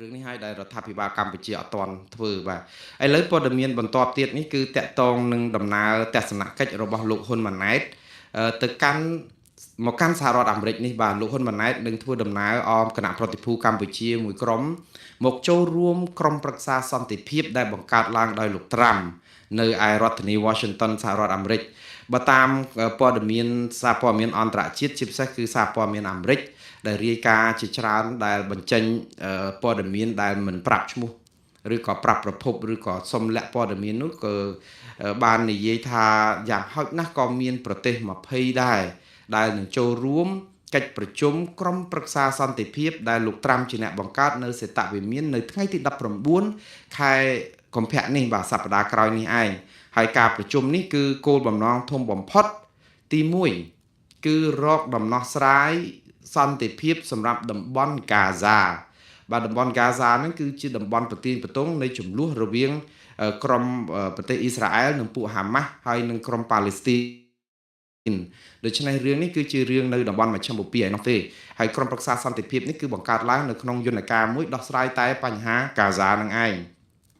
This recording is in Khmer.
រឿងនេះហើយដែលរដ្ឋាភិបាលកម្ពុជាអត់ទាន់ធ្វើបាទឥឡូវព័ត៌មានបន្តទៀតនេះគឺតកតងនឹងដំណើរទស្សនកិច្ចរបស់លោកហ៊ុនម៉ាណែតទៅកាន់សហរដ្ឋអាមេរិកនេះបាទលោកហ៊ុនម៉ាណែតនឹងធ្វើដំណើរអមគណៈប្រតិភូកម្ពុជាមួយក្រុមមកចូលរួមក្រុមប្រឹក្សាសន្តិភាពដែលបង្កើតឡើងដោយលោកត្រាំនៅឯរដ្ឋធានី Washington សហរដ្ឋអាមេរិកបើតាមព័ត៌មានសារព័ត៌មានអន្តរជាតិជាពិសេសគឺសារព័ត៌មានអាមេរិកដែលរាយការណ៍ជាច្រើនដែលបញ្ចេញព័ត៌មានដែលមិនប្រាប់ឈ្មោះឬក៏ប្រាប់ប្រភពឬក៏សុំលាក់ព័ត៌មាននោះក៏បាននិយាយថាយ៉ាងហោចណាស់ក៏មានប្រទេស20ដែរដែលនឹងចូលរួមកិច្ចប្រជុំក្រុមប្រឹក្សាសន្តិភាពដែលលោកត្រាំជាអ្នកបង្កើតនៅសេតវិមាននៅថ្ងៃទី19ខែកុម្ភៈនេះបាទសប្តាហ៍ក្រោយនេះឯងហើយការប្រជុំនេះគឺគោលបំណងធំបំផុតទី1គឺរកដំណោះស្រាយសន្តិភាពសម្រាប់តំបន់ហ្គាហ្សាបាទតំបន់ហ្គាហ្សាហ្នឹងគឺជាតំបន់ប្រទីនប្រទង់នៃចំនួនរវាងក្រុមប្រទេសអ៊ីស្រាអែលនិងពួកហាម៉ាស់ហើយនិងក្រុមប៉ាឡេស្ទីនដូច្នេះរឿងនេះគឺជារឿងនៅតំបន់មជ្ឈិមបូព៌ាឯនោះទេហើយក្រុមប្រឹក្សាសន្តិភាពនេះគឺបង្កើតឡើងនៅក្នុងយន្តការមួយដោះស្រាយតែបញ្ហាហ្គាហ្សានឹងឯង